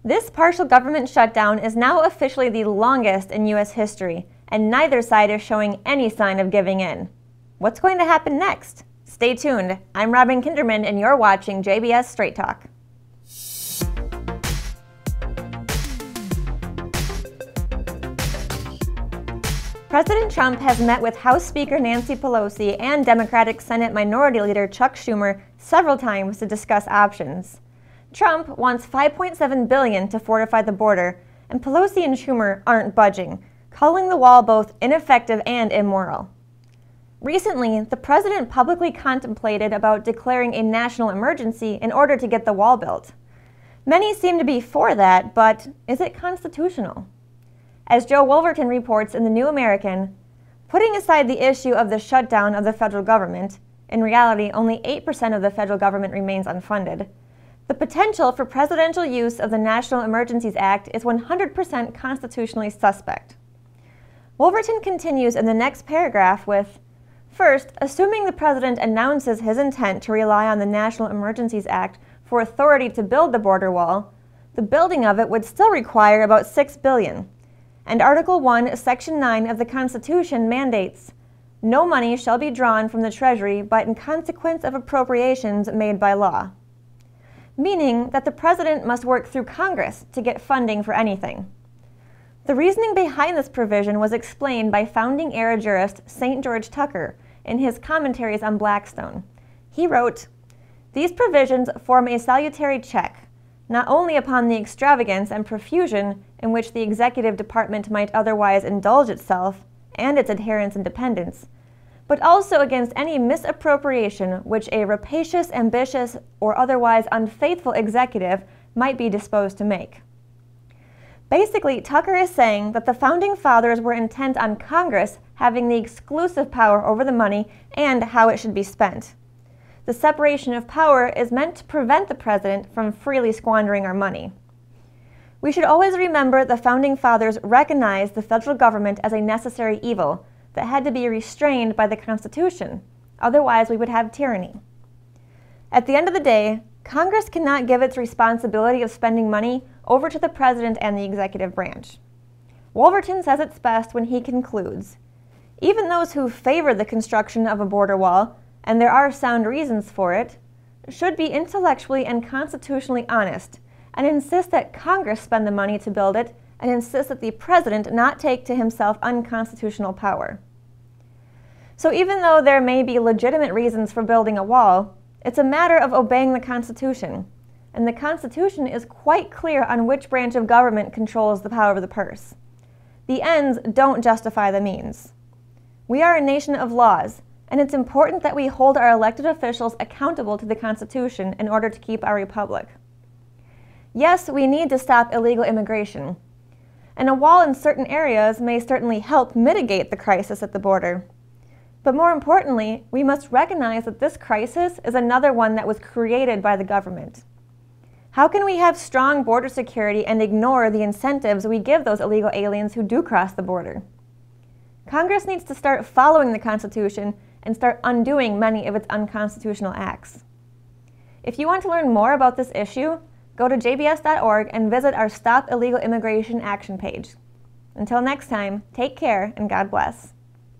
This partial government shutdown is now officially the longest in U.S. history, and neither side is showing any sign of giving in. What's going to happen next? Stay tuned. I'm Robin Kinderman, and you're watching JBS Straight Talk. President Trump has met with House Speaker Nancy Pelosi and Democratic Senate Minority Leader Chuck Schumer several times to discuss options. Trump wants $5.7 billion to fortify the border, and Pelosi and Schumer aren't budging, calling the wall both ineffective and immoral. Recently, the president publicly contemplated about declaring a national emergency in order to get the wall built. Many seem to be for that, but is it constitutional? As Joe Wolverton reports in The New American, putting aside the issue of the shutdown of the federal government, in reality only 8% of the federal government remains unfunded, the potential for presidential use of the National Emergencies Act is 100% constitutionally suspect. Wolverton continues in the next paragraph with, first, assuming the president announces his intent to rely on the National Emergencies Act for authority to build the border wall, the building of it would still require about $6 billion. And Article 1, Section 9 of the Constitution mandates, no money shall be drawn from the Treasury but in consequence of appropriations made by law. Meaning that the president must work through Congress to get funding for anything. The reasoning behind this provision was explained by founding-era jurist St. George Tucker in his commentaries on Blackstone. He wrote, "These provisions form a salutary check, not only upon the extravagance and profusion in which the executive department might otherwise indulge itself and its adherents' independence, but also against any misappropriation which a rapacious, ambitious, or otherwise unfaithful executive might be disposed to make." Basically, Tucker is saying that the Founding Fathers were intent on Congress having the exclusive power over the money and how it should be spent. The separation of power is meant to prevent the president from freely squandering our money. We should always remember the Founding Fathers recognized the federal government as a necessary evil that had to be restrained by the Constitution, otherwise we would have tyranny. At the end of the day, Congress cannot give its responsibility of spending money over to the president and the executive branch. Wolverton says it's best when he concludes, even those who favor the construction of a border wall, and there are sound reasons for it, should be intellectually and constitutionally honest and insist that Congress spend the money to build it and insist that the president not take to himself unconstitutional power. So even though there may be legitimate reasons for building a wall, it's a matter of obeying the Constitution, and the Constitution is quite clear on which branch of government controls the power of the purse. The ends don't justify the means. We are a nation of laws, and it's important that we hold our elected officials accountable to the Constitution in order to keep our republic. Yes, we need to stop illegal immigration, and a wall in certain areas may certainly help mitigate the crisis at the border. But more importantly, we must recognize that this crisis is another one that was created by the government. How can we have strong border security and ignore the incentives we give those illegal aliens who do cross the border? Congress needs to start following the Constitution and start undoing many of its unconstitutional acts. If you want to learn more about this issue, go to jbs.org and visit our Stop Illegal Immigration Action page. Until next time, take care and God bless.